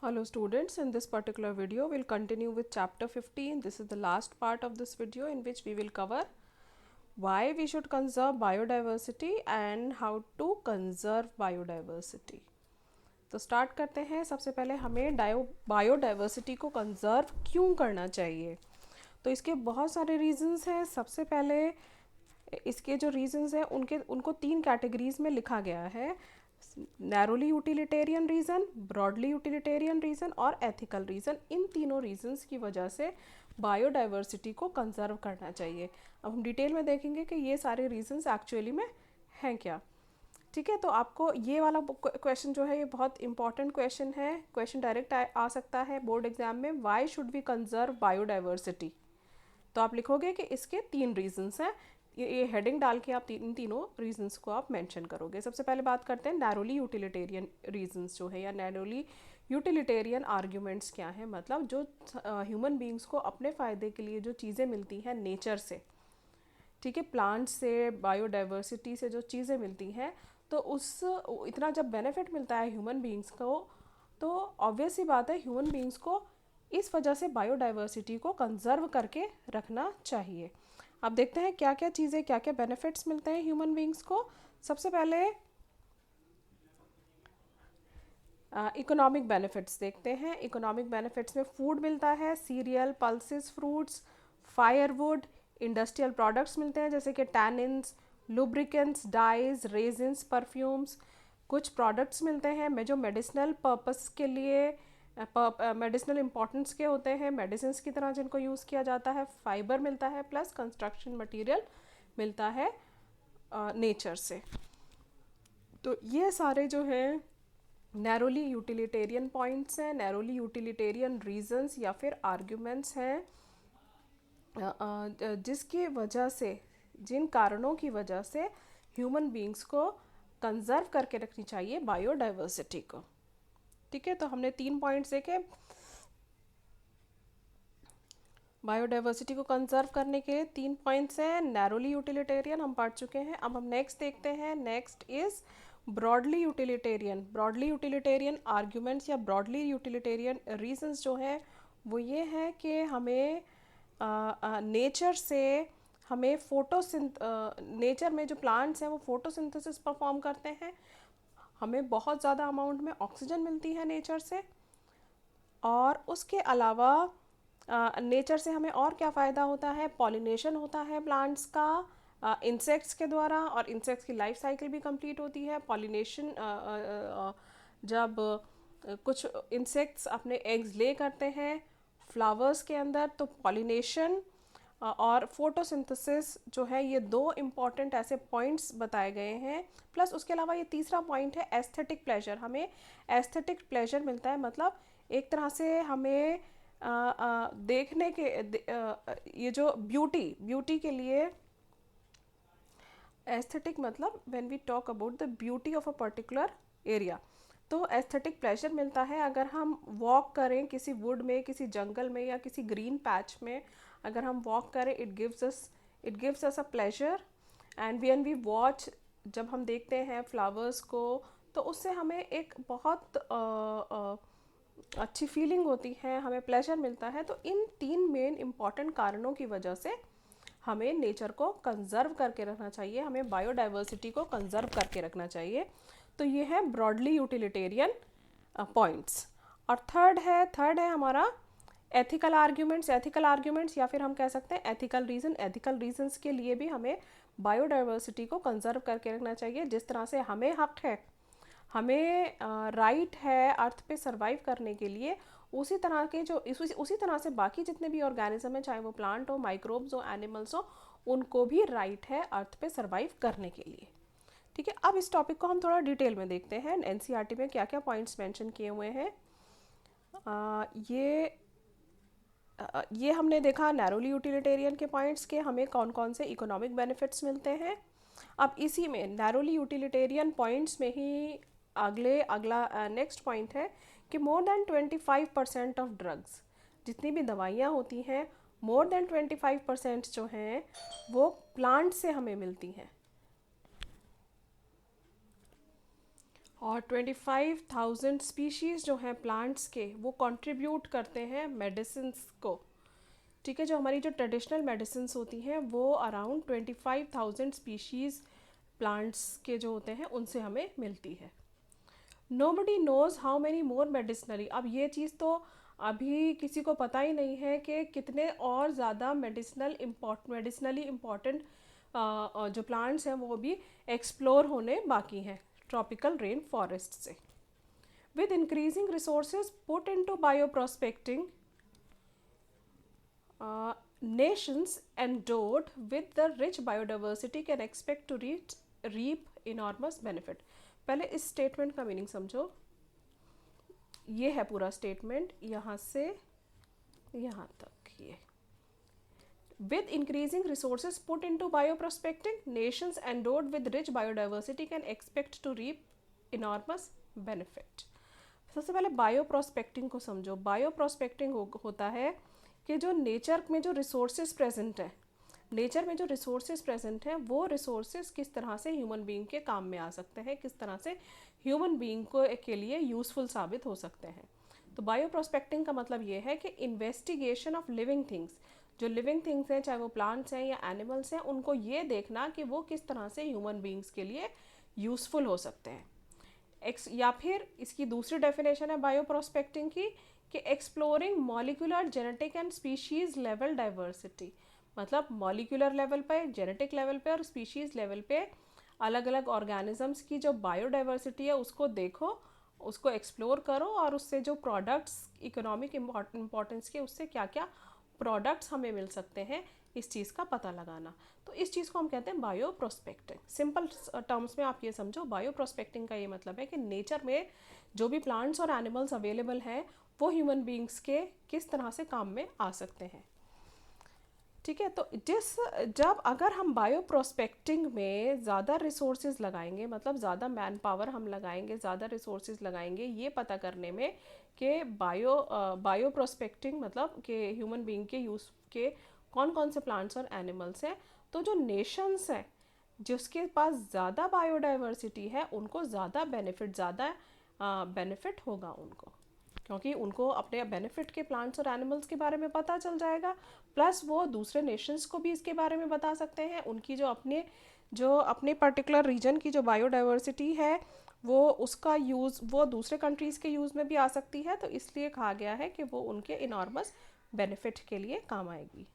Hello students, in this particular video we'll continue with chapter 15. This is the last part of this video in which we will cover why we should conserve biodiversity and how to conserve biodiversity. तो start करते हैं. सबसे पहले हमें biodiversity को conserve क्यों करना चाहिए. तो इसके बहुत सारे रीजंस हैं. सबसे पहले इसके जो रीजंस हैं उनको तीन कैटेगरीज में लिखा गया है. Narrowly utilitarian reason, broadly utilitarian reason और एथिकल रीज़न. इन तीनों रीजंस की वजह से बायोडाइवर्सिटी को कंजर्व करना चाहिए. अब हम डिटेल में देखेंगे कि ये सारे रीजंस एक्चुअली में हैं क्या. ठीक है, तो आपको ये वाला क्वेश्चन जो है ये बहुत इंपॉर्टेंट क्वेश्चन है. क्वेश्चन डायरेक्ट आ सकता है बोर्ड एग्जाम में. Why should we conserve biodiversity. तो आप लिखोगे कि इसके तीन रीजंस हैं. ये हेडिंग डाल के आप इन तीनों रीजंस को आप मेंशन करोगे. सबसे पहले बात करते हैं नैरोली यूटिलिटेरियन रीजंस जो है या नैरोली यूटिलिटेरियन आर्ग्यूमेंट्स क्या है. मतलब जो ह्यूमन बींग्स को अपने फ़ायदे के लिए जो चीज़ें मिलती हैं नेचर से, ठीक है, प्लांट्स से, बायोडाइवर्सिटी से जो चीज़ें मिलती हैं, तो उस इतना जब बेनिफिट मिलता है ह्यूमन बींग्स को, तो ऑब्वियस सी बात है ह्यूमन बींग्स को इस वजह से बायोडाइवर्सिटी को कंजर्व करके रखना चाहिए. अब देखते हैं क्या क्या चीज़ें, क्या क्या बेनिफिट्स मिलते हैं ह्यूमन बींग्स को. सबसे पहले इकोनॉमिक बेनिफिट्स देखते हैं. इकोनॉमिक बेनिफिट्स में फूड मिलता है, cereal, pulses, fruits, firewood, industrial products मिलते हैं जैसे कि tannins, lubricants, dyes, resins, perfumes. कुछ प्रोडक्ट्स मिलते हैं जो मेडिसिनल पर्पस के लिए, मेडिसिनल इंपॉर्टेंस के होते हैं, मेडिसिन की तरह जिनको यूज़ किया जाता है. फाइबर मिलता है प्लस कंस्ट्रक्शन मटेरियल मिलता है नेचर से. तो ये सारे जो हैं नैरोली यूटिलिटेरियन पॉइंट्स हैं, नैरोली यूटिलिटेरियन रीजंस या फिर आर्ग्यूमेंट्स हैं जिसकी वजह से, जिन कारणों की वजह से ह्यूमन बींग्स को कंजर्व करके रखनी चाहिए बायोडाइवर्सिटी को. ठीक है, तो हमने 3 पॉइंट्स देखे. बायोडाइवर्सिटी को कंजर्व करने के 3 पॉइंट्स हैं. नैरोली यूटिलिटेरियन हम पढ़ चुके हैं. अब हम नेक्स्ट देखते हैं. Next is broadly utilitarian. Broadly utilitarian arguments या ब्रॉडली यूटिलिटेरियन रीजंस जो हैं वो ये हैं कि हमें नेचर से हमें नेचर में जो प्लांट्स हैं वो फोटोसिंथेसिस परफॉर्म करते हैं. हमें बहुत ज़्यादा अमाउंट में ऑक्सीजन मिलती है नेचर से. और उसके अलावा नेचर से हमें और क्या फ़ायदा होता है. पॉलिनेशन होता है प्लांट्स का इंसेक्ट्स के द्वारा, और इंसेक्ट्स की लाइफ साइकिल भी कंप्लीट होती है. पॉलिनेशन जब कुछ इंसेक्ट्स अपने एग्स ले करते हैं फ्लावर्स के अंदर, तो पॉलिनेशन और फोटोसिंथेसिस जो है ये 2 इम्पॉर्टेंट ऐसे पॉइंट्स बताए गए हैं. प्लस उसके अलावा ये तीसरा पॉइंट है एस्थेटिक प्लेजर. हमें एस्थेटिक प्लेजर मिलता है, मतलब एक तरह से हमें देखने के ये जो ब्यूटी के लिए एस्थेटिक, मतलब when we talk about the beauty of a particular area, तो एस्थेटिक प्लेजर मिलता है. अगर हम वॉक करें किसी वुड में, किसी जंगल में या किसी ग्रीन पैच में, अगर हम वॉक करें, it gives us a pleasure. And when we watch, जब हम देखते हैं फ्लावर्स को, तो उससे हमें एक बहुत अच्छी फीलिंग होती है, हमें प्लेजर मिलता है. तो इन 3 मेन इम्पॉर्टेंट कारणों की वजह से हमें नेचर को कंजर्व करके रखना चाहिए, हमें बायोडाइवर्सिटी को कंजर्व करके रखना चाहिए. तो ये है ब्रॉडली यूटिलिटेरियन पॉइंट्स. और थर्ड है हमारा एथिकल आर्ग्यूमेंट्स. एथिकल आर्ग्यूमेंट्स या फिर हम कह सकते हैं एथिकल रीज़न. एथिकल रीजंस के लिए भी हमें बायोडाइवर्सिटी को कंजर्व करके रखना चाहिए. जिस तरह से हमें हक है, हमें राइट है अर्थ पे सरवाइव करने के लिए, उसी तरह से बाकी जितने भी ऑर्गेनिज्म हैं, चाहे वो प्लांट हो, माइक्रोब्स हो, एनिमल्स हो, उनको भी राइट है अर्थ पे सरवाइव करने के लिए. ठीक है, अब इस टॉपिक को हम थोड़ा डिटेल में देखते हैं. एनसीईआरटी में क्या क्या पॉइंट्स मेंशन किए हुए हैं. ये हमने देखा नैरोली यूटिलिटेरियन के पॉइंट्स के हमें कौन कौन से इकोनॉमिक बेनिफिट्स मिलते हैं. अब इसी में नैरोली यूटिलिटेरियन पॉइंट्स में ही अगला नेक्स्ट पॉइंट है कि मोर देन 25% ऑफ ड्रग्स, जितनी भी दवाइयाँ होती हैं, मोर देन 25% जो हैं वो प्लांट से हमें मिलती हैं. और 25,000 स्पीशीज़ जो हैं प्लांट्स के वो कंट्रीब्यूट करते हैं मेडिसिन्स को। ठीक है, जो हमारी जो ट्रेडिशनल मेडिसिन्स होती हैं वो अराउंड 25,000 स्पीशीज़ प्लांट्स के जो होते हैं उनसे हमें मिलती है। Nobody knows how many more medicinally, अब ये चीज़ तो अभी किसी को पता ही नहीं है कि कितने और ज़्यादा मेडिसिनली इम्पॉर्टेंट जो प्लांट्स हैं वो भी एक्सप्लोर होने बाकी हैं ट्रॉपिकल रेन फॉरेस्ट से। With increasing resources put into bio prospecting, nations endowed with the rich biodiversity can expect to reap enormous benefit। पहले इस स्टेटमेंट का मीनिंग समझो। ये है पूरा स्टेटमेंट, यहाँ से यहाँ तक। ये with increasing resources put into bioprospecting, nations endowed with rich biodiversity can expect to reap enormous benefit। सबसे पहले बायो प्रोस्पेक्टिंग को समझो। बायो प्रोस्पेक्टिंग होता है कि जो नेचर में जो रिसोर्सेज प्रेजेंट है, नेचर में जो रिसोर्सेज प्रेजेंट हैं वो रिसोर्सेज किस तरह से ह्यूमन बीइंग के काम में आ सकते हैं, किस तरह से ह्यूमन बीइंग को के लिए यूज़फुल साबित हो सकते हैं। तो बायो प्रोस्पेक्टिंग का मतलब ये है कि इन्वेस्टिगेशन ऑफ लिविंग थिंग्स, जो लिविंग थिंग्स हैं चाहे वो प्लांट्स हैं या एनिमल्स हैं, उनको ये देखना कि वो किस तरह से ह्यूमन बीइंग्स के लिए यूज़फुल हो सकते हैं। या फिर इसकी दूसरी डेफिनेशन है बायो प्रोस्पेक्टिंग की कि exploring molecular genetic and species level diversity, मतलब मॉलिक्यूलर लेवल पे, जेनेटिक लेवल पे और स्पीशीज़ लेवल पे अलग अलग ऑर्गेनिजम्स की जो बायोडाइवर्सिटी है उसको देखो, उसको एक्सप्लोर करो और उससे जो प्रोडक्ट्स इकोनॉमिक इम्पोर्टेंस के उससे क्या क्या प्रोडक्ट्स हमें मिल सकते हैं इस चीज़ का पता लगाना। तो इस चीज़ को हम कहते हैं बायो प्रोस्पेक्टिंग। सिंपल टर्म्स में आप ये समझो, बायो प्रोस्पेक्टिंग का ये मतलब है कि नेचर में जो भी प्लांट्स और एनिमल्स अवेलेबल हैं वो ह्यूमन बीइंग्स के किस तरह से काम में आ सकते हैं। ठीक है, तो जब अगर हम बायो प्रोस्पेक्टिंग में ज़्यादा रिसोर्सेज लगाएंगे, मतलब ज़्यादा मैन पावर हम लगाएंगे, ज़्यादा रिसोर्सेज लगाएंगे ये पता करने में कि बायो प्रोस्पेक्टिंग मतलब कि ह्यूमन बीइंग के यूज़ के कौन कौन से प्लांट्स और एनिमल्स हैं, तो जो नेशंस हैं जिसके पास ज़्यादा बायोडाइवर्सिटी है उनको ज़्यादा बेनिफिट होगा उनको, क्योंकि उनको अपने बेनिफिट के प्लांट्स और एनिमल्स के बारे में पता चल जाएगा, प्लस वो दूसरे नेशंस को भी इसके बारे में बता सकते हैं। उनकी जो अपने पर्टिकुलर रीजन की जो बायोडाइवर्सिटी है वो उसका यूज़ वो दूसरे कंट्रीज़ के यूज़ में भी आ सकती है, तो इसलिए कहा गया है कि वो उनके इनॉर्मस बेनिफिट के लिए काम आएगी।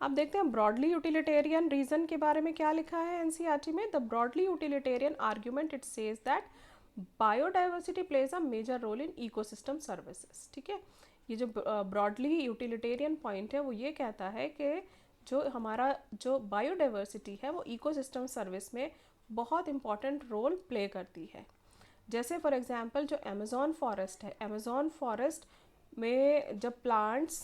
अब देखते हैं ब्रॉडली यूटिलिटेरियन रीजन के बारे में क्या लिखा है एनसीईआरटी में। The broadly utilitarian argument it says that biodiversity plays a major role in ecosystem services. ठीक है, ये जो ब्रॉडली यूटिलिटेरियन पॉइंट है वो ये कहता है कि जो हमारा जो बायोडाइवर्सिटी है वो इकोसिस्टम सर्विस में बहुत इंपॉर्टेंट रोल प्ले करती है। जैसे फॉर एग्जांपल जो अमेज़ॉन फॉरेस्ट है, अमेज़ॉन फॉरेस्ट में जब प्लांट्स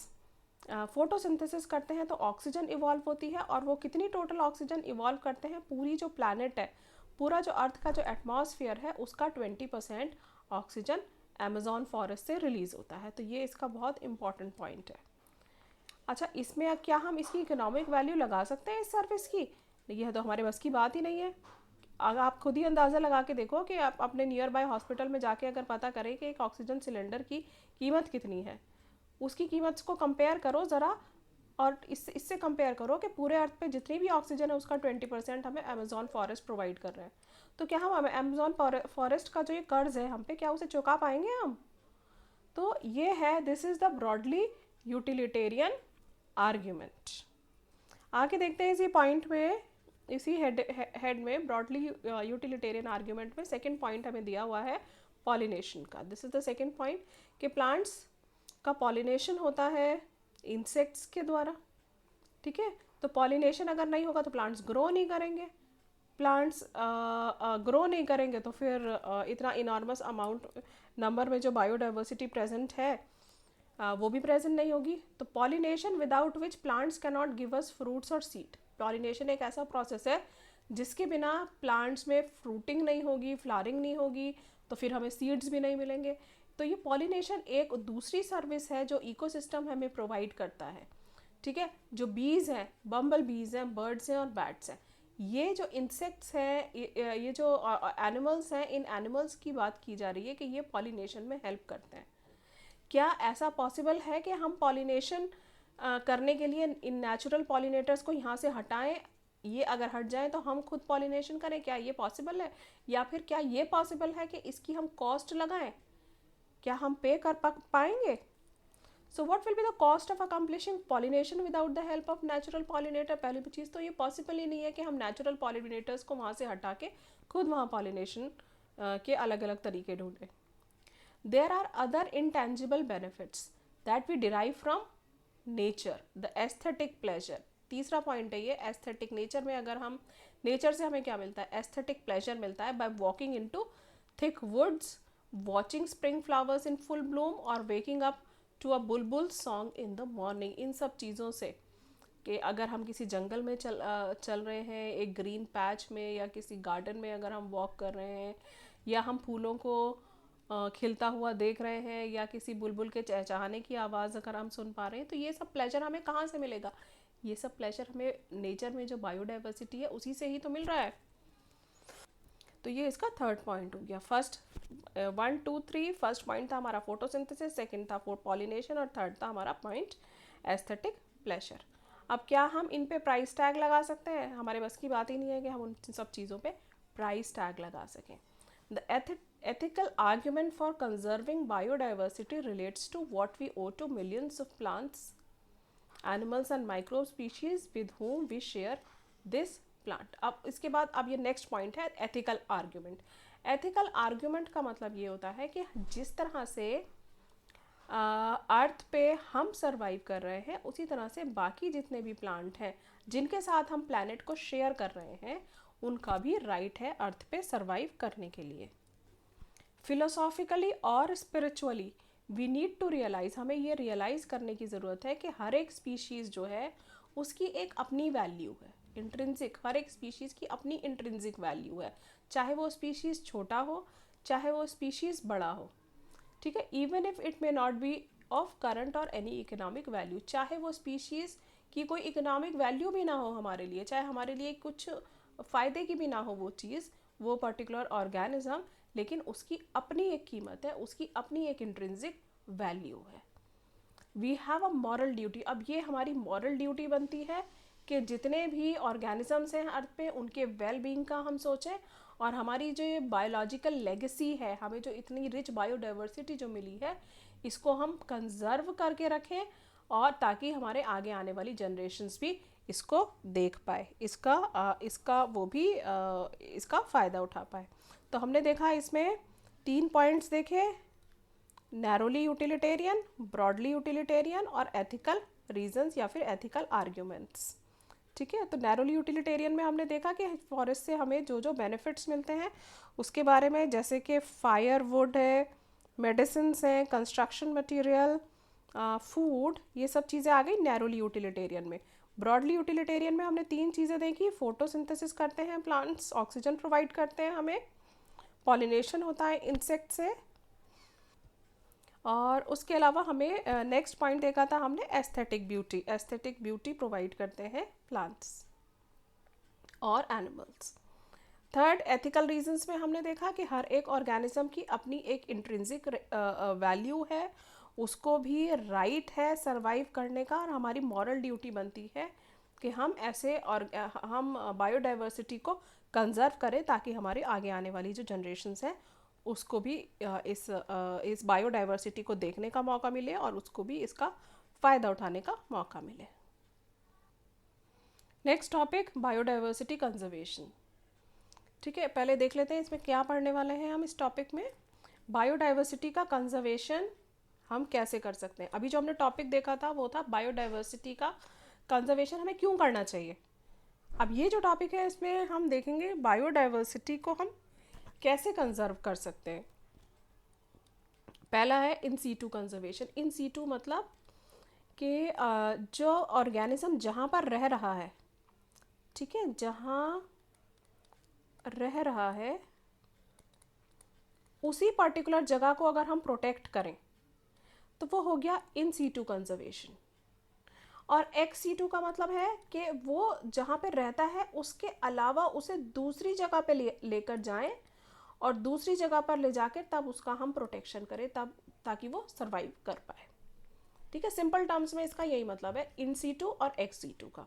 फोटोसिंथेसिस करते हैं तो ऑक्सीजन इवॉल्व होती है, और वो कितनी टोटल ऑक्सीजन इवॉल्व करते हैं, पूरी जो प्लैनेट है, पूरा जो अर्थ का जो एटमॉस्फेयर है उसका 20% ऑक्सीजन अमेज़ॉन फॉरेस्ट से रिलीज़ होता है। तो ये इसका बहुत इंपॉर्टेंट पॉइंट है। अच्छा, इसमें क्या हम इसकी इकोनॉमिक वैल्यू लगा सकते हैं इस सर्विस की? ये तो हमारे बस की बात ही नहीं है। अगर आप खुद ही अंदाज़ा लगा के देखो कि आप अपने नियर बाय हॉस्पिटल में जाके अगर पता करें कि एक ऑक्सीजन सिलेंडर की कीमत कितनी है, उसकी कीमत को कंपेयर करो ज़रा, और इससे कंपेयर करो कि पूरे अर्थ पे जितनी भी ऑक्सीजन है उसका 20% हमें अमेज़ॉन फॉरेस्ट प्रोवाइड कर रहे हैं। तो क्या हम अमेज़ॉन फॉरेस्ट का जो ये कर्ज है हम पे, क्या उसे चुका पाएंगे हम? तो ये है, this is the broadly utilitarian argument. आगे देखते हैं इसी पॉइंट में, इसी हेड में ब्रॉडली यूटिलिटेरियन आर्ग्यूमेंट में सेकेंड पॉइंट हमें दिया हुआ है पॉलिनेशन का। This is the second point कि प्लांट्स का पॉलिनेशन होता है इंसेक्ट्स के द्वारा। ठीक है, तो पॉलिनेशन अगर नहीं होगा तो प्लांट्स ग्रो नहीं करेंगे, प्लांट्स ग्रो नहीं करेंगे तो फिर इतना इनॉर्मस अमाउंट नंबर में जो बायोडाइवर्सिटी प्रेजेंट है वो भी प्रेजेंट नहीं होगी। तो pollination without which plants can not give us fruits और सीड। पॉलिनेशन एक ऐसा प्रोसेस है जिसके बिना प्लांट्स में फ्रूटिंग नहीं होगी, फ्लावरिंग नहीं होगी, तो फिर हमें सीड्स भी नहीं मिलेंगे। तो ये पॉलिनेशन एक दूसरी सर्विस है जो इकोसिस्टम हमें प्रोवाइड करता है। ठीक है, जो बीज हैं, बम्बल बीज हैं, बर्ड्स हैं और बैट्स हैं, ये जो इंसेक्ट्स हैं, ये जो एनिमल्स हैं, इन एनिमल्स की बात की जा रही है कि ये पॉलिनेशन में हेल्प करते हैं। क्या ऐसा पॉसिबल है कि हम पॉलिनेशन करने के लिए इन नेचुरल पॉलिनेटर्स को यहाँ से हटाएं, ये अगर हट जाएं तो हम खुद पॉलिनेशन करें? क्या ये पॉसिबल है? या फिर क्या ये पॉसिबल है कि इसकी हम कॉस्ट लगाएं? क्या हम पे कर पाएंगे? So what will be the cost of accomplishing pollination without the help of natural pollinator? पहली चीज़ तो ये पॉसिबल ही नहीं है कि हम नेचुरल पॉलिनेटर्स को वहाँ से हटा के खुद वहाँ पॉलिनेशन के अलग अलग तरीके ढूंढें। There are other intangible benefits that we derive from nature, the aesthetic pleasure. तीसरा पॉइंट है ये एस्थेटिक। नेचर में अगर हम, नेचर से हमें क्या मिलता है? एस्थेटिक प्लेजर मिलता है by walking into thick woods, watching spring flowers in full bloom और waking up to a bulbul song in the morning. इन सब चीज़ों से, कि अगर हम किसी जंगल में चल रहे हैं, एक ग्रीन पैच में, या किसी गार्डन में अगर हम वॉक कर रहे हैं, या हम फूलों को खिलता हुआ देख रहे हैं, या किसी बुलबुल के चहचहाने की आवाज़ अगर हम सुन पा रहे हैं, तो ये सब प्लेजर हमें कहाँ से मिलेगा? ये सब प्लेजर हमें नेचर में जो बायोडाइवर्सिटी है उसी से ही तो मिल रहा है। तो ये इसका थर्ड पॉइंट हो गया। फर्स्ट 1 2 3, फर्स्ट पॉइंट था हमारा फोटोसिंथेसिस, सेकंड था पॉलिनेशन, और थर्ड था हमारा पॉइंट एस्थेटिक प्लेजर। अब क्या हम इन पे प्राइस टैग लगा सकते हैं? हमारे बस की बात ही नहीं है कि हम उन सब चीज़ों पे प्राइस टैग लगा सकें। The ethical argument for conserving biodiversity relates to what we owe to millions of plants, animals and microbe species with whom we share this plant. अब इसके बाद अब ये नेक्स्ट पॉइंट है एथिकल आर्ग्यूमेंट। एथिकल आर्ग्यूमेंट का मतलब ये होता है कि जिस तरह से अर्थ पे हम सरवाइव कर रहे हैं, उसी तरह से बाकी जितने भी प्लांट हैं जिनके साथ हम प्लैनेट को शेयर कर रहे हैं, उनका भी राइट है अर्थ पे सरवाइव करने के लिए। फिलोसॉफिकली और spiritually we need to realize, हमें ये रियलाइज़ करने की ज़रूरत है कि हर एक स्पीशीज़ जो है उसकी एक अपनी वैल्यू है, इंट्रिंसिक। हर एक स्पीशीज़ की अपनी इंट्रिंसिक वैल्यू है, चाहे वो स्पीशीज़ छोटा हो, चाहे वो स्पीशीज़ बड़ा हो, ठीक है। Even if it may not be of current और एनी इकोनॉमिक वैल्यू, चाहे वो स्पीशीज़ की कोई इकोनॉमिक वैल्यू भी ना हो हमारे लिए, चाहे हमारे लिए कुछ फ़ायदे की भी ना हो वो चीज़, वो पर्टिकुलर ऑर्गेनिज्म, लेकिन उसकी अपनी एक कीमत है, उसकी अपनी एक इंट्रिंसिक वैल्यू है। We have a moral duty. अब ये हमारी मॉरल ड्यूटी बनती है कि जितने भी ऑर्गेनिजम्स हैं अर्थ पे, उनके वेल बीइंग का हम सोचें, और हमारी जो ये बायोलॉजिकल लेगेसी है, हमें जो इतनी रिच बायोडाइवर्सिटी जो मिली है, इसको हम कंजर्व करके रखें, और ताकि हमारे आगे आने वाली जनरेशन्स भी इसको देख पाए, इसका वो भी इसका फ़ायदा उठा पाए। तो हमने देखा इसमें 3 पॉइंट्स देखे, नैरोली यूटिलिटेरियन, ब्रॉडली यूटिलिटेरियन और एथिकल रीजंस या फिर एथिकल आर्ग्यूमेंट्स, ठीक है। तो नैरोली यूटिलिटेरियन में हमने देखा कि फॉरेस्ट से हमें जो जो बेनिफिट्स मिलते हैं उसके बारे में, जैसे कि फायर वुड है, मेडिसिन हैं, कंस्ट्रक्शन मटेरियल, फूड, ये सब चीज़ें आ गई नैरोली यूटिलिटेरियन में। ब्रॉडली यूटिलिटेरियन में हमने 3 चीज़ें देखी, फोटोसिंथेसिस करते हैं प्लांट्स, ऑक्सीजन प्रोवाइड करते हैं हमें, पॉलिनेशन होता है इंसेक्ट से, और उसके अलावा हमें नेक्स्ट पॉइंट देखा था हमने aesthetic beauty, aesthetic beauty provide करते हैं प्लांट्स और एनिमल्स। थर्ड, एथिकल रीजंस में हमने देखा कि हर एक ऑर्गेनिज्म की अपनी एक इंट्रिंसिक वैल्यू है, उसको भी राइट है सरवाइव करने का, और हमारी मॉरल ड्यूटी बनती है कि हम ऐसे और हम बायोडाइवर्सिटी को कंजर्व करें, ताकि हमारे आगे आने वाली जो जनरेशन्स हैं उसको भी इस बायोडाइवर्सिटी को देखने का मौका मिले, और उसको भी इसका फ़ायदा उठाने का मौका मिले। नेक्स्ट टॉपिक, बायोडाइवर्सिटी कंजर्वेशन, ठीक है। पहले देख लेते हैं इसमें क्या पढ़ने वाले हैं हम इस टॉपिक में। बायोडाइवर्सिटी का कंजर्वेशन हम कैसे कर सकते हैं? अभी जो हमने टॉपिक देखा था वो था बायोडाइवर्सिटी का कंजर्वेशन हमें क्यों करना चाहिए। अब ये जो टॉपिक है इसमें हम देखेंगे बायोडाइवर्सिटी को हम कैसे कंजर्व कर सकते हैं। पहला है in situ conservation. In situ मतलब कि जो ऑर्गेनिज्म जहाँ पर रह रहा है, ठीक है, जहाँ रह रहा है उसी पर्टिकुलर जगह को अगर हम प्रोटेक्ट करें तो वो हो गया इन सीटू कंजर्वेशन। और XC2 का मतलब है कि वो जहाँ पे रहता है उसके अलावा उसे दूसरी जगह पे लेकर जाएं और दूसरी जगह पर ले जाकर तब उसका हम प्रोटेक्शन करें, तब ताकि वो सरवाइव कर पाए। ठीक है, सिंपल टर्म्स में इसका यही मतलब है इन सीटू और XC2 का।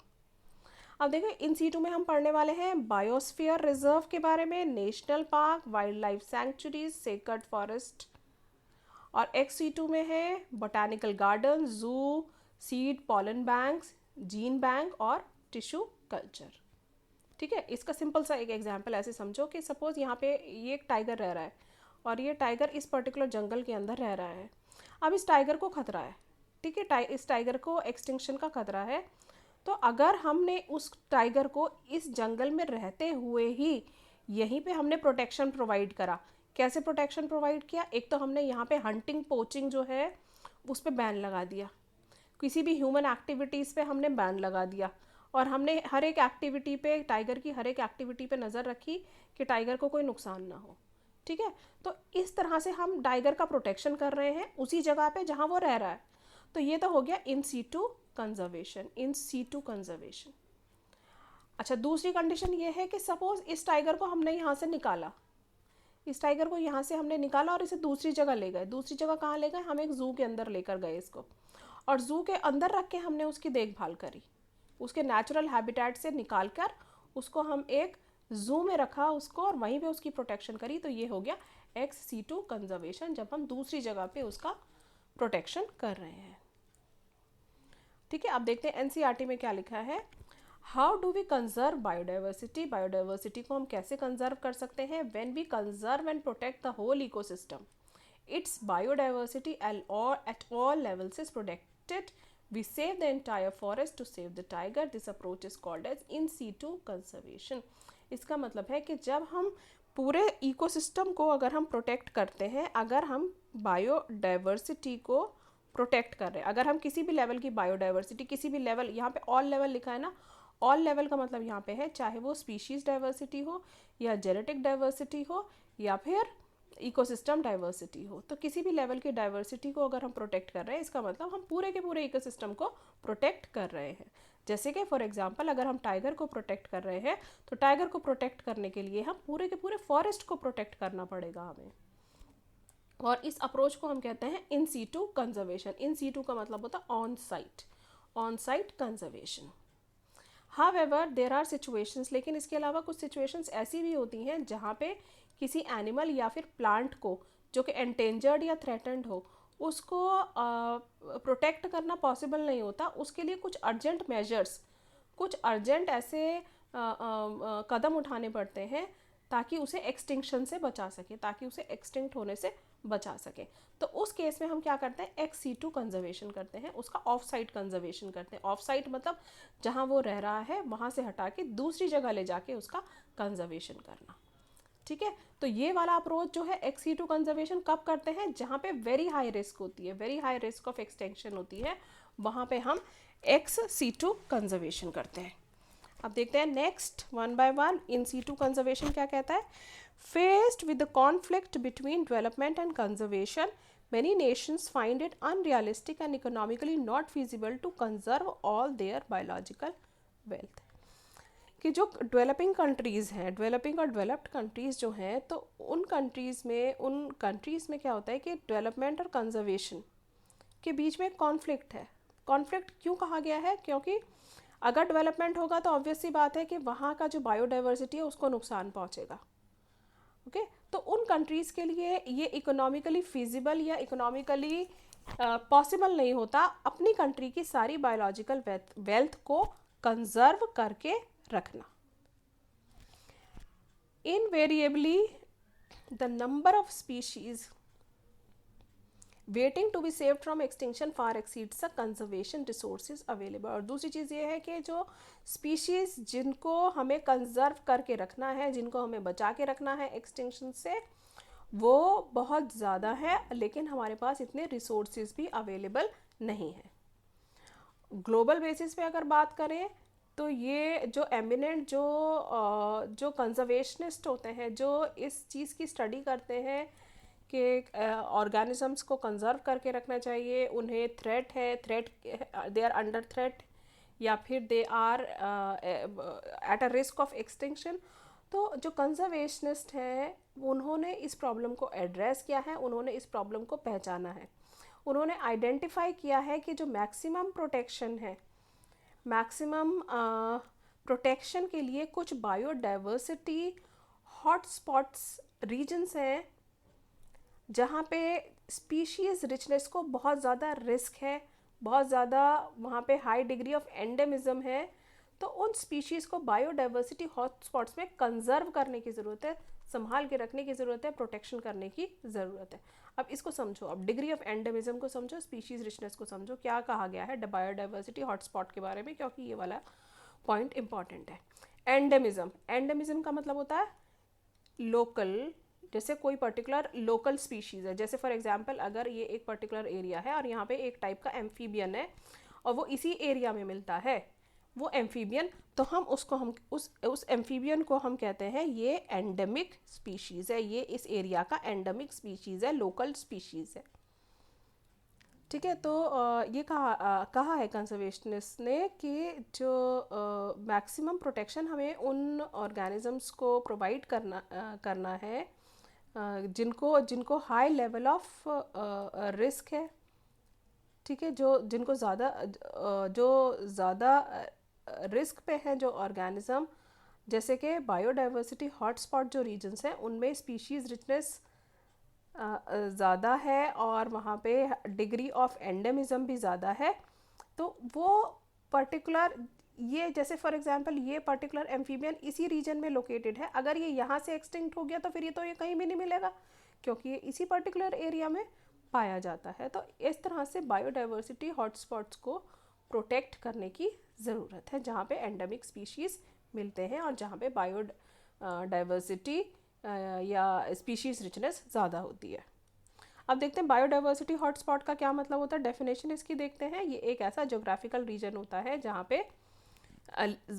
अब देखो इन सीटू में हम पढ़ने वाले हैं बायोस्फीयर रिजर्व के बारे में, national park, wild life sanctuaries, sacred forest. और XC2 में है बोटानिकल गार्डन, जू, seed pollen banks, gene bank और टिश्यू कल्चर। ठीक है, इसका सिंपल सा एक एग्जांपल ऐसे समझो कि सपोज यहाँ पे ये एक टाइगर रह रहा है और ये टाइगर इस पर्टिकुलर जंगल के अंदर रह रहा है। अब इस टाइगर को खतरा है, ठीक है, इस टाइगर को एक्सटिंक्शन का खतरा है। तो अगर हमने उस टाइगर को इस जंगल में रहते हुए ही यहीं पे हमने प्रोटेक्शन प्रोवाइड करा, कैसे प्रोटेक्शन प्रोवाइड किया? एक तो हमने यहाँ पे हंटिंग पोचिंग जो है उस पर बैन लगा दिया, किसी भी ह्यूमन एक्टिविटीज़ पे हमने बैन लगा दिया, और हमने हर एक एक्टिविटी पे, टाइगर की हर एक एक्टिविटी पे नज़र रखी कि टाइगर को कोई नुकसान ना हो। ठीक है, तो इस तरह से हम टाइगर का प्रोटेक्शन कर रहे हैं उसी जगह पे जहाँ वो रह रहा है। तो ये तो हो गया in situ conservation, in situ conservation. अच्छा, दूसरी कंडीशन ये है कि सपोज इस टाइगर को हमने यहाँ से निकाला, इस टाइगर को यहाँ से हमने निकाला और इसे दूसरी जगह ले गए। दूसरी जगह कहाँ ले गए? हम एक जू के अंदर लेकर गए इसको, और जू के अंदर रख के हमने उसकी देखभाल करी, उसके नेचुरल हैबिटेट से निकाल कर उसको हम एक जू में रखा उसको और वहीं पे उसकी प्रोटेक्शन करी। तो ये हो गया XC2 कंजर्वेशन, जब हम दूसरी जगह पे उसका प्रोटेक्शन कर रहे हैं। ठीक है, अब देखते हैं NCERT में क्या लिखा है। How do we conserve biodiversity? Biodiversity को हम कैसे कंजर्व कर सकते हैं? When we conserve and protect the whole ecosystem, its biodiversity at all levels is protected. We save the entire forest to save the tiger. This approach is called as in situ conservation. इसका मतलब है कि जब हम पूरे ecosystem को अगर हम प्रोटेक्ट करते हैं, अगर हम बायोडाइवर्सिटी को प्रोटेक्ट कर रहे हैं, अगर हम किसी भी लेवल की बायोडाइवर्सिटी, किसी भी लेवल, यहाँ पे ऑल लेवल लिखा है ना, ऑल लेवल का मतलब यहाँ पे है चाहे वो स्पीशीज डाइवर्सिटी हो या जेनेटिक डाइवर्सिटी हो या फिर इकोसिस्टम डाइवर्सिटी हो, तो किसी भी लेवल की डाइवर्सिटी को अगर हम प्रोटेक्ट कर रहे हैं, इसका मतलब हम पूरे के पूरे इकोसिस्टम को प्रोटेक्ट कर रहे हैं। जैसे कि फॉर एग्जांपल अगर हम टाइगर को प्रोटेक्ट कर रहे हैं, तो टाइगर को प्रोटेक्ट करने के लिए हम पूरे के पूरे फॉरेस्ट को प्रोटेक्ट करना पड़ेगा हमें, और इस अप्रोच को हम कहते हैं in situ conservation. In situ का मतलब होता है on site conservation. However there are situations, लेकिन इसके अलावा कुछ सिचुएशंस ऐसी भी होती हैं जहाँ पे किसी एनिमल या फिर प्लांट को जो कि एंडेंजर्ड या थ्रेटन्ड हो, उसको प्रोटेक्ट करना पॉसिबल नहीं होता। उसके लिए कुछ अर्जेंट मेजर्स, कुछ अर्जेंट ऐसे कदम उठाने पड़ते हैं ताकि उसे एक्सटिंक्शन से बचा सके, ताकि उसे एक्सटिंक्ट होने से बचा सके। तो उस केस में हम क्या करते हैं? XC2 कंजर्वेशन करते हैं, उसका ऑफ साइट कंजर्वेशन करते हैं। ऑफ साइट मतलब जहाँ वो रह रहा है वहाँ से हटा के दूसरी जगह ले जाके उसका कंजर्वेशन करना। ठीक है, तो ये वाला अप्रोच जो है XC2 कंजर्वेशन कब करते हैं? जहाँ पे वेरी हाई रिस्क होती है, very high risk of extension होती है, वहाँ पे हम XC2 कंजर्वेशन करते हैं। अब देखते हैं next one by one in situ conservation क्या कहता है। Faced with the conflict between development and conservation, many nations find it unrealistic and economically not feasible to conserve all their biological wealth. कि जो डेवलपिंग कंट्रीज़ हैं, developing और developed countries जो हैं, तो उन कंट्रीज़ में क्या होता है कि डेवलपमेंट और कंजर्वेशन के बीच में कॉन्फ्लिक्ट है। कॉन्फ्लिक्ट क्यों कहा गया है? क्योंकि अगर डेवलपमेंट होगा तो ऑब्वियस सी बात है कि वहाँ का जो बायोडाइवर्सिटी है उसको नुकसान पहुँचेगा। ओके, तो उन कंट्रीज़ के लिए ये इकोनॉमिकली फिजिबल या इकोनॉमिकली पॉसिबल नहीं होता अपनी कंट्री की सारी बायोलॉजिकल वेल्थ को कंजर्व करके रखना। Invariably the number of species waiting to be saved from extinction far exceeds the conservation resources available. और दूसरी चीज़ ये है कि जो स्पीशीज़ जिनको हमें कंजर्व करके रखना है, जिनको हमें बचा के रखना है एक्सटिंक्शन से, वो बहुत ज़्यादा है, लेकिन हमारे पास इतने रिसोर्सेज भी अवेलेबल नहीं है। ग्लोबल बेसिस पे अगर बात करें तो ये जो एमिनेंट जो कंजर्वेशनिस्ट होते हैं, जो इस चीज़ की स्टडी करते हैं कि ऑर्गेनिजम्स को कंजर्व करके रखना चाहिए, उन्हें थ्रेट है, दे आर अंडर थ्रेट या फिर they are at a risk of extinction. तो जो कंजर्वेशनिस्ट हैं उन्होंने इस प्रॉब्लम को एड्रेस किया है, उन्होंने इस प्रॉब्लम को पहचाना है, उन्होंने आइडेंटिफाई किया है कि जो मैक्सिमम प्रोटेक्शन है, मैक्सिमम प्रोटेक्शन के लिए कुछ बायोडाइवर्सिटी हॉटस्पॉट्स रीजन्स हैं जहाँ पे स्पीशीज़ रिचनेस को बहुत ज़्यादा रिस्क है, बहुत ज़्यादा वहाँ पे हाई डिग्री ऑफ एंडेमिज्म है। तो उन स्पीशीज़ को बायोडाइवर्सिटी हॉटस्पॉट्स में कंजर्व करने की ज़रूरत है, संभाल के रखने की ज़रूरत है, प्रोटेक्शन करने की ज़रूरत है। अब इसको समझो, अब डिग्री ऑफ एंडेमिज्म को समझो, स्पीशीज़ रिचनेस को समझो, क्या कहा गया है बायोडाइवर्सिटी हॉटस्पॉट के बारे में, क्योंकि ये वाला पॉइंट इंपॉर्टेंट है। एंडेमिज्म, एंडेमिज्म का मतलब होता है लोकल, जैसे कोई पर्टिकुलर लोकल स्पीशीज़ है, जैसे फॉर एग्जांपल अगर ये एक पर्टिकुलर एरिया है और यहाँ पे एक टाइप का एम्फीबियन है और वो इसी एरिया में मिलता है, वो एम्फीबियन, तो हम उस एम्फीबियन को हम कहते हैं ये एंडेमिक स्पीशीज़ है, ये इस एरिया का एंडेमिक स्पीशीज़ है, लोकल स्पीशीज़ है। ठीक है, तो ये कहा है कंजर्वेशनिस्ट ने कि जो मैक्सिमम प्रोटेक्शन हमें उन ऑर्गेनिजम्स को प्रोवाइड करना है जिनको हाई लेवल ऑफ रिस्क है। ठीक है, जिनको ज़्यादा रिस्क पे हैं जो ऑर्गेनिज्म, जैसे कि बायोडाइवर्सिटी हॉटस्पॉट जो रीजन्स हैं उनमें स्पीशीज़ रिचनेस ज़्यादा है और वहाँ पे डिग्री ऑफ एंडेमिज्म भी ज़्यादा है। तो वो पर्टिकुलर, ये जैसे फॉर एग्जांपल ये पर्टिकुलर एम्फीबियन इसी रीजन में लोकेटेड है, अगर ये यहाँ से एक्सटिंक्ट हो गया तो फिर ये कहीं भी नहीं मिलेगा, क्योंकि ये इसी पर्टिकुलर एरिया में पाया जाता है। तो इस तरह से बायोडाइवर्सिटी हॉटस्पॉट्स को प्रोटेक्ट करने की ज़रूरत है, जहाँ पे एंडेमिक स्पीशीज़ मिलते हैं और जहाँ पे बायोडाइवर्सिटी या स्पीशीज़ रिचनेस ज़्यादा होती है। अब देखते हैं बायोडाइवर्सिटी हॉटस्पॉट का क्या मतलब होता है, डेफिनेशन इसकी देखते हैं। ये एक ऐसा ज्योग्राफिकल रीजन होता है जहाँ पे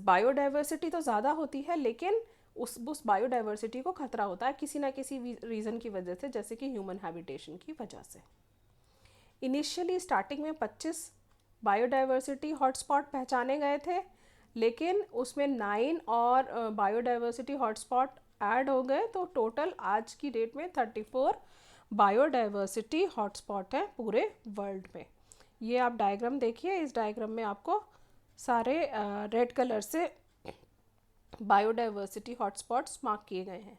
बायोडाइवर्सिटी तो ज़्यादा होती है, लेकिन उस बायोडाइवर्सिटी को खतरा होता है किसी ना किसी रीज़न की वजह से, जैसे कि ह्यूमन हैबिटेशन की वजह से। इनिशियली स्टार्टिंग में 25 बायोडाइवर्सिटी हॉटस्पॉट पहचाने गए थे, लेकिन उसमें 9 और बायोडाइवर्सिटी हॉटस्पॉट ऐड हो गए, तो टोटल आज की डेट में 34 बायोडाइवर्सिटी हॉटस्पॉट है पूरे वर्ल्ड में। ये आप डायग्राम देखिए, इस डायग्राम में आपको सारे रेड कलर से बायोडाइवर्सिटी हॉटस्पॉट्स मार्क किए गए हैं।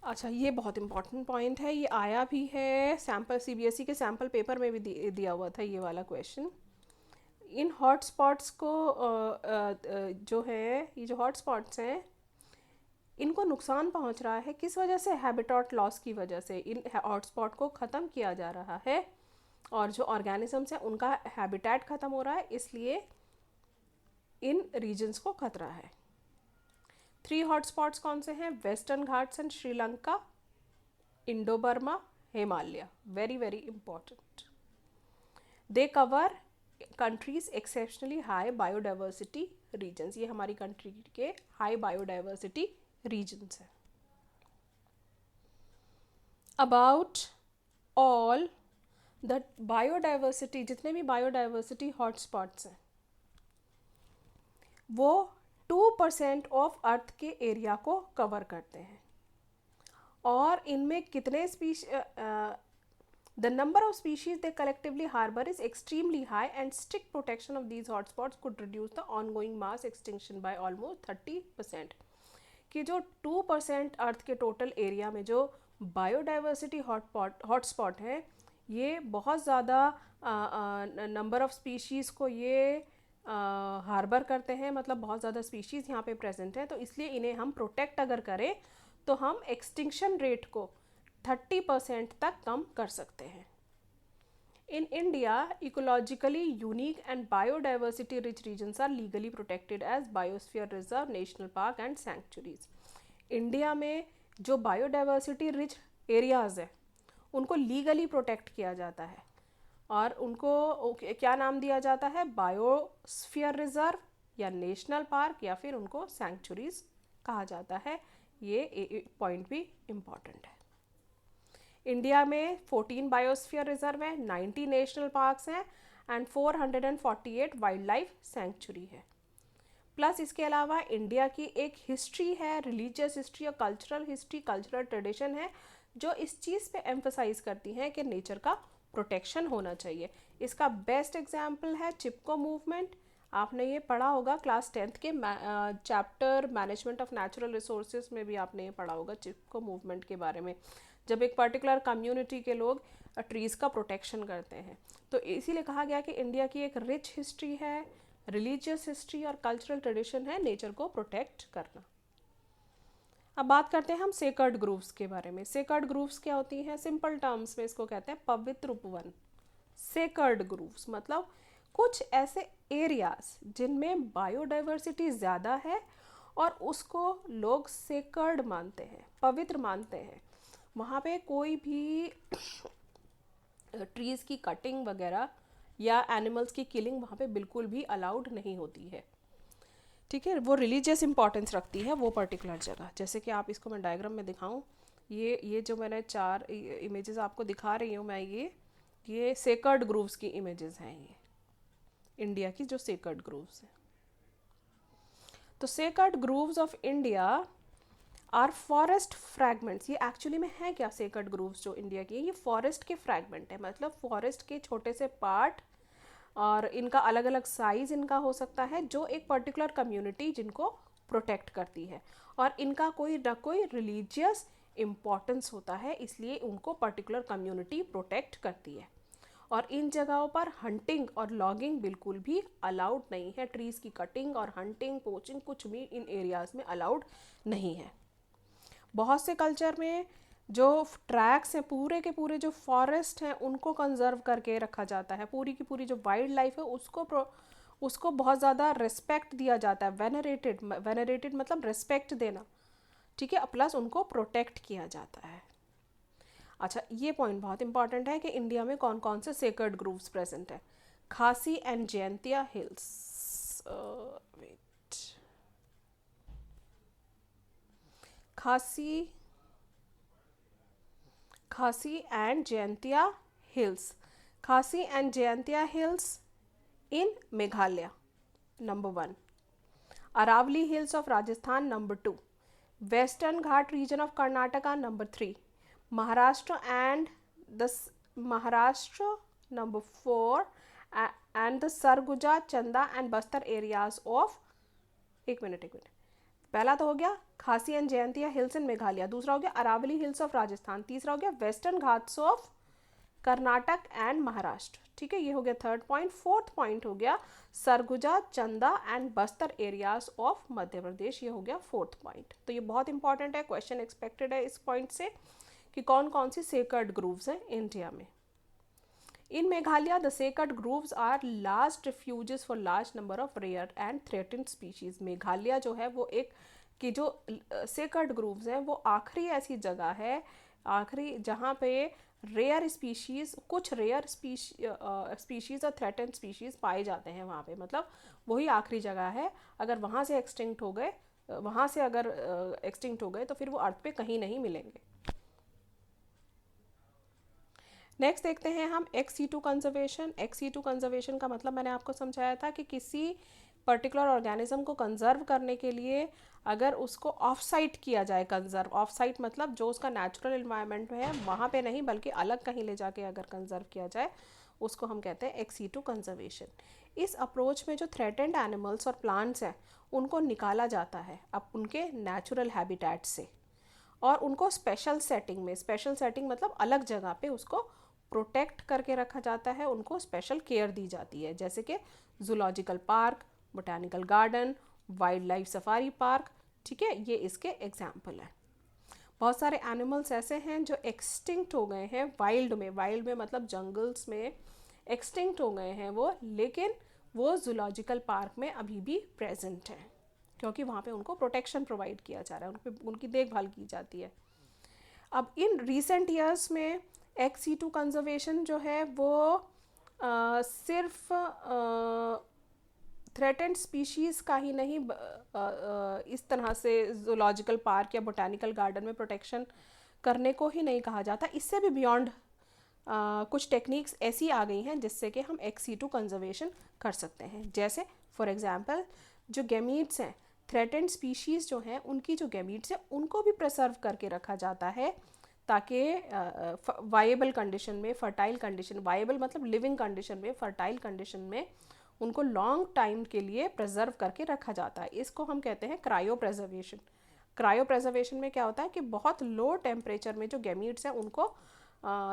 अच्छा, ये बहुत इंपॉर्टेंट पॉइंट है, ये आया भी है सैम्पल सीबीएसई के सैम्पल पेपर में भी दिया हुआ था ये वाला क्वेश्चन। इन हॉटस्पॉट्स को जो है, ये जो हॉटस्पॉट्स हैं इनको नुकसान पहुंच रहा है, किस वजह से? हैबिटेट लॉस की वजह से इन हॉटस्पॉट को ख़त्म किया जा रहा है और जो ऑर्गेनिजम्स हैं उनका हैबिटेट ख़त्म हो रहा है, इसलिए इन रीजन्स को खतरा है। 3 हॉटस्पॉट्स कौन से हैं? Western Ghats and Sri Lanka, Indo Burma, Himalaya. Very very important. They cover countries exceptionally high biodiversity regions, ये हमारी कंट्री के हाई बायोडाइवर्सिटी रीजन्स हैं। अबाउट ऑल द बायोडाइवर्सिटी, जितने भी बायोडाइवर्सिटी हॉटस्पॉट्स हैं वो 2% ऑफ अर्थ के एरिया को कवर करते हैं, और इनमें कितने the number of species they collectively harbor is extremely high, and strict protection of these hotspots could reduce the ongoing mass extinction by almost 30%। कि जो 2% अर्थ के टोटल एरिया में जो बायोडाइवर्सिटी हॉटस्पॉट है, ये बहुत ज़्यादा नंबर ऑफ स्पीशीज़ को ये हार्बर करते हैं, मतलब बहुत ज़्यादा स्पीशीज़ यहाँ पे प्रेजेंट हैं, तो इसलिए इन्हें हम प्रोटेक्ट अगर करें तो हम एक्सटिंक्शन रेट को 30% तक कम कर सकते हैं। In India, ecologically unique and biodiversity rich regions are legally protected as biosphere reserve, national park and sanctuaries। India में जो बायोडाइवर्सिटी रिच एरियाज़ है उनको लीगली प्रोटेक्ट किया जाता है और उनको क्या नाम दिया जाता है? बायोस्फीयर रिजर्व या नेशनल पार्क, या फिर उनको सैंक्चुरीज कहा जाता है। ये पॉइंट भी इम्पॉर्टेंट है। इंडिया में 14 बायोस्फीयर रिजर्व हैं, 90 नेशनल पार्क्स हैं एंड 448 वाइल्ड लाइफ सेंचुरी है। प्लस इसके अलावा इंडिया की एक हिस्ट्री है, रिलीजियस हिस्ट्री और कल्चरल हिस्ट्री, कल्चरल ट्रेडिशन है, जो इस चीज़ पे एम्फसाइज करती हैं कि नेचर का प्रोटेक्शन होना चाहिए। इसका बेस्ट एग्जाम्पल है चिपको मूवमेंट। आपने ये पढ़ा होगा क्लास 10th के chapter management of natural resources में भी आपने ये पढ़ा होगा चिपको मूवमेंट के बारे में, जब एक पर्टिकुलर कम्युनिटी के लोग ट्रीज़ का प्रोटेक्शन करते हैं। तो इसीलिए कहा गया कि इंडिया की एक रिच हिस्ट्री है, रिलीजियस हिस्ट्री और कल्चरल ट्रेडिशन है नेचर को प्रोटेक्ट करना। अब बात करते हैं हम सेक्रेड ग्रूव्स के बारे में। सेक्रेड ग्रूव्स क्या होती हैं? सिंपल टर्म्स में इसको कहते हैं पवित्र उपवन। सेक्रेड ग्रूव्स मतलब कुछ ऐसे एरियाज जिनमें बायोडाइवर्सिटी ज़्यादा है और उसको लोग सेक्रेड मानते हैं, पवित्र मानते हैं। वहाँ पे कोई भी ट्रीज़ की कटिंग वगैरह या एनिमल्स की किलिंग वहाँ पे बिल्कुल भी अलाउड नहीं होती है, ठीक है। वो रिलीजियस इंपॉर्टेंस रखती है वो पर्टिकुलर जगह। जैसे कि आप इसको मैं डायग्राम में दिखाऊं, ये जो मैंने 4 इमेजेस आपको दिखा रही हूँ मैं, ये सेक्रेड ग्रूव्स की इमेजेस हैं, ये इंडिया की जो सेक्रेड ग्रूव्स हैं। तो sacred groves of India are forest fragments. ये एक्चुअली में है क्या? सेक्रेड ग्रूव्स जो इंडिया की है ये फॉरेस्ट के फ्रैगमेंट है, मतलब फॉरेस्ट के छोटे से पार्ट, और इनका अलग अलग साइज इनका हो सकता है, जो एक पर्टिकुलर कम्युनिटी जिनको प्रोटेक्ट करती है, और इनका कोई ना कोई रिलीजियस इम्पोर्टेंस होता है, इसलिए उनको पर्टिकुलर कम्युनिटी प्रोटेक्ट करती है। और इन जगहों पर हंटिंग और लॉगिंग बिल्कुल भी अलाउड नहीं है। ट्रीज़ की कटिंग और हंटिंग, पोचिंग कुछ भी इन एरियाज़ में अलाउड नहीं है। बहुत से कल्चर में जो ट्रैक्स हैं, पूरे के पूरे जो फॉरेस्ट हैं उनको कंजर्व करके रखा जाता है। पूरी की पूरी जो वाइल्ड लाइफ है उसको बहुत ज़्यादा रिस्पेक्ट दिया जाता है। वेनरेटेड मतलब रिस्पेक्ट देना, ठीक है, प्लस उनको प्रोटेक्ट किया जाता है। अच्छा, ये पॉइंट बहुत इंपॉर्टेंट है कि इंडिया में कौन कौन से सेक्रेड ग्रूव्स प्रेजेंट है। Khasi and Jaintia hills, Khasi and Jaintia hills. Khasi and Jaintia hills in Meghalaya number 1, Aravalli hills of Rajasthan number 2, western Ghat region of Karnataka number 3, Maharashtra number 4, and the Sarguja, Chanda and Bastar areas of, एक मिनट, पहला तो हो गया Khasi and Jaintia hills in Meghalaya, दूसरा हो गया अरावली हिल्स ऑफ राजस्थान, तीसरा हो गया western Ghats of Karnataka and Maharashtra, ठीक है, ये हो गया थर्ड पॉइंट। फोर्थ पॉइंट हो गया Surguja, Chanda and Bastar areas of Madhya Pradesh, ये हो गया फोर्थ पॉइंट। तो ये बहुत इंपॉर्टेंट है, क्वेश्चन एक्सपेक्टेड है इस पॉइंट से कि कौन कौन सी सेक्रेड ग्रूव्स हैं इंडिया में। In Meghalaya, the sacred groves are last refuges for large number of rare and threatened species. Meghalaya जो है वो एक की जो sacred groves हैं वो आखिरी ऐसी जगह है, आखिरी जहाँ पे रेयर स्पीशीज़, कुछ रेयर स्पीशीज़ और थ्रेटन स्पीशीज़ पाए जाते हैं वहाँ पे, मतलब वही आखिरी जगह है। अगर वहाँ से एक्सटिंक्ट हो गए, वहाँ से अगर एक्सटिंक्ट हो गए तो फिर वो अर्थ पे कहीं नहीं मिलेंगे। नेक्स्ट देखते हैं हम ex-situ कंजर्वेशन। ex-situ कंजर्वेशन का मतलब मैंने आपको समझाया था कि किसी पर्टिकुलर ऑर्गेनिज्म को कंजर्व करने के लिए अगर उसको ऑफ साइट किया जाए, कंजर्व ऑफ साइट मतलब जो उसका नेचुरल इन्वायरमेंट में है वहाँ पे नहीं बल्कि अलग कहीं ले जाके अगर कंजर्व किया जाए उसको हम कहते हैं ex-situ कंजर्वेशन। इस अप्रोच में जो थ्रेटेंड एनिमल्स और प्लांट्स हैं उनको निकाला जाता है अब उनके नेचुरल हैबिटेट से, और उनको स्पेशल सेटिंग में, स्पेशल सेटिंग मतलब अलग जगह पे उसको प्रोटेक्ट करके रखा जाता है, उनको स्पेशल केयर दी जाती है, जैसे कि zoological park, botanical garden, wild life safari park, ठीक है, ये इसके एग्जाम्पल हैं। बहुत सारे एनिमल्स ऐसे हैं जो एक्सटिंक्ट हो गए हैं वाइल्ड में मतलब जंगल्स में एक्सटिंक्ट हो गए हैं वो, लेकिन वो जूलॉजिकल पार्क में अभी भी प्रेजेंट हैं क्योंकि वहाँ पे उनको प्रोटेक्शन प्रोवाइड किया जा रहा है, उनकी देखभाल की जाती है। अब इन रिसेंट ईयर्स में ex-situ कंजर्वेशन जो है वो सिर्फ थ्रेटेंड स्पीशीज़ का ही नहीं, इस तरह से जूलॉजिकल पार्क या बोटानिकल गार्डन में प्रोटेक्शन करने को ही नहीं कहा जाता, इससे भी बियॉन्ड कुछ टेक्निक्स ऐसी आ गई हैं जिससे कि हम एक्स सी टू कंजर्वेशन कर सकते हैं। जैसे फॉर एग्जांपल जो गैमीट्स हैं, थ्रेटेंड स्पीशीज़ जो हैं उनकी जो गैमीट्स हैं उनको भी प्रिजर्व करके रखा जाता है ताकि वाइएबल कंडीशन में, फर्टाइल कंडीशन, वाइएबल मतलब लिविंग कंडीशन में, फर्टाइल कंडीशन में उनको लॉन्ग टाइम के लिए प्रिजर्व करके रखा जाता है। इसको हम कहते हैं क्रायो प्रेजर्वेशन। क्रायो प्रेजर्वेशन में क्या होता है कि बहुत लो टेम्परेचर में जो गैमीट्स हैं उनको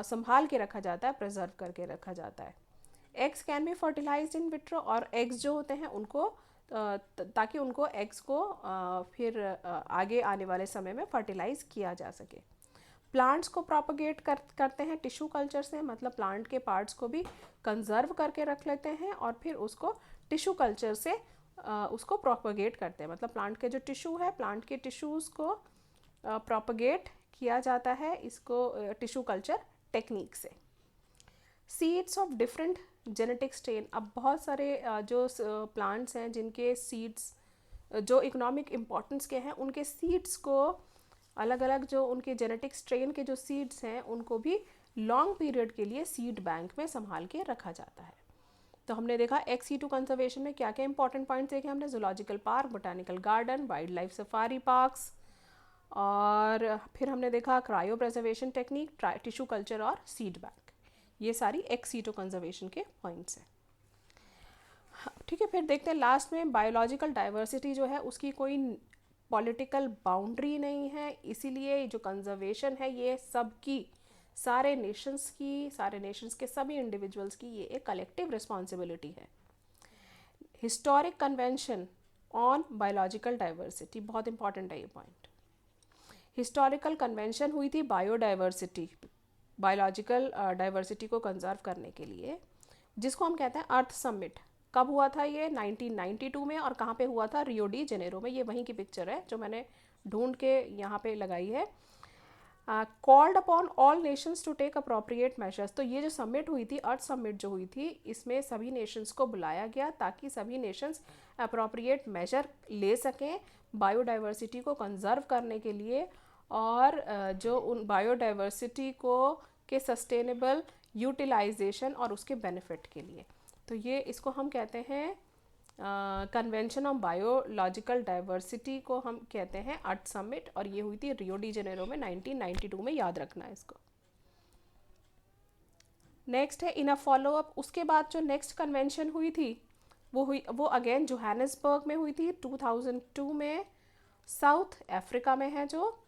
संभाल के रखा जाता है, प्रिजर्व करके रखा जाता है। Eggs can be fertilised in vitro, और एग्स जो होते हैं उनको ताकि उनको एग्स को फिर आगे आने वाले समय में फर्टिलाइज किया जा सके। प्लांट्स को प्रोपगेट करते हैं टिश्यू कल्चर से, मतलब प्लांट के पार्ट्स को भी कंजर्व करके रख लेते हैं और फिर उसको टिश्यू कल्चर से उसको प्रोपगेट करते हैं। मतलब प्लांट के जो टिश्यू है, प्लांट के टिश्यूज़ को प्रोपगेट किया जाता है इसको टिश्यू कल्चर टेक्निक से। Seeds of different genetic strain, अब बहुत सारे जो प्लांट्स हैं जिनके सीड्स जो इकोनॉमिक इम्पोर्टेंस के हैं उनके सीड्स को अलग अलग जो उनके जेनेटिक स्ट्रेन के जो सीड्स हैं उनको भी लॉन्ग पीरियड के लिए सीड बैंक में संभाल के रखा जाता है। तो हमने देखा एक्स सी टू कंजर्वेशन में क्या क्या इंपॉर्टेंट पॉइंट्स देखे हमने, zoological park, botanical garden, wild life safari parks, और फिर हमने देखा cryo preservation technique, tissue culture और सीड बैंक। ये सारी एक्स सी टू कंजर्वेशन के पॉइंट्स हैं। ठीक है, फिर देखते हैं लास्ट में बायोलॉजिकल डाइवर्सिटी जो है उसकी कोई पॉलिटिकल बाउंड्री नहीं है, इसीलिए जो कंजर्वेशन है ये सबकी, सारे नेशंस की, सारे नेशंस के सभी इंडिविजुअल्स की ये एक कलेक्टिव रिस्पॉन्सिबिलिटी है। Historic convention on biological diversity, बहुत इंपॉर्टेंट है ये पॉइंट। हिस्टोरिकल कन्वेंशन हुई थी बायोडाइवर्सिटी, बायोलॉजिकल डाइवर्सिटी को कंजर्व करने के लिए, जिसको हम कहते हैं अर्थ समिट। कब हुआ था ये? 1992 में। और कहाँ पे हुआ था? रियो डी जेनेरो में। ये वहीं की पिक्चर है जो मैंने ढूंढ के यहाँ पे लगाई है। Called upon all nations to take appropriate measures, तो ये जो समिट हुई थी, अर्थ समिट जो हुई थी, इसमें सभी नेशंस को बुलाया गया ताकि सभी नेशंस अप्रोप्रिएट मेजर ले सकें बायोडाइवर्सिटी को कंजर्व करने के लिए और जो उन बायोडाइवर्सिटी को के सस्टेनेबल यूटिलाइजेशन और उसके बेनिफिट के लिए। तो ये इसको हम कहते हैं कन्वेंशन ऑन बायोलॉजिकल डाइवर्सिटी को हम कहते हैं अर्थ समिट, और ये हुई थी रियो डी जेनेरो में 1992 में, याद रखना है इसको। नेक्स्ट है इन अ फॉलोअप, उसके बाद जो नेक्स्ट कन्वेंशन हुई थी वो अगेन जोहानिसबर्ग में हुई थी 2002 में, साउथ अफ्रीका में है जो।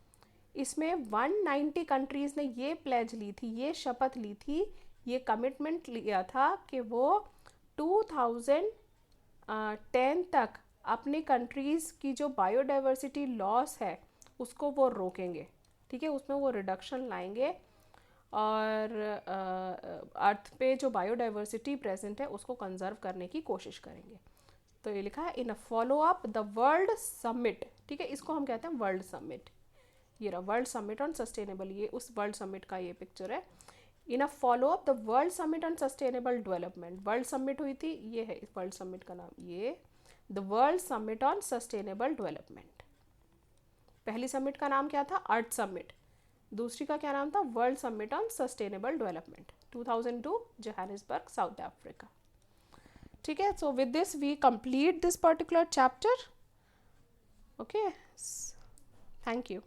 इसमें 190 कंट्रीज़ ने ये प्लेज ली थी, ये शपथ ली थी, ये कमिटमेंट लिया था कि वो 2010 तक अपनी कंट्रीज़ की जो बायोडाइवर्सिटी लॉस है उसको वो रोकेंगे। ठीक है, उसमें वो रिडक्शन लाएंगे और अर्थ पे जो बायोडाइवर्सिटी प्रेजेंट है उसको कंजर्व करने की कोशिश करेंगे। तो ये लिखा है in a follow up the world summit. ठीक है, इसको हम कहते हैं वर्ल्ड समिट। ये रहा वर्ल्ड समिट ऑन सस्टेनेबल, ये उस वर्ल्ड समिट का ये पिक्चर है। In a follow up the world summit on sustainable development, world summit हुई थी, ये है इस वर्ल्ड समिट का नाम, ये the world summit on sustainable development. पहली समिट का नाम क्या था? Earth summit. दूसरी का क्या नाम था? World summit on sustainable development, 2002 Johannesburg, South Africa. ठीक है, so with this we complete this particular chapter. Okay, thank you.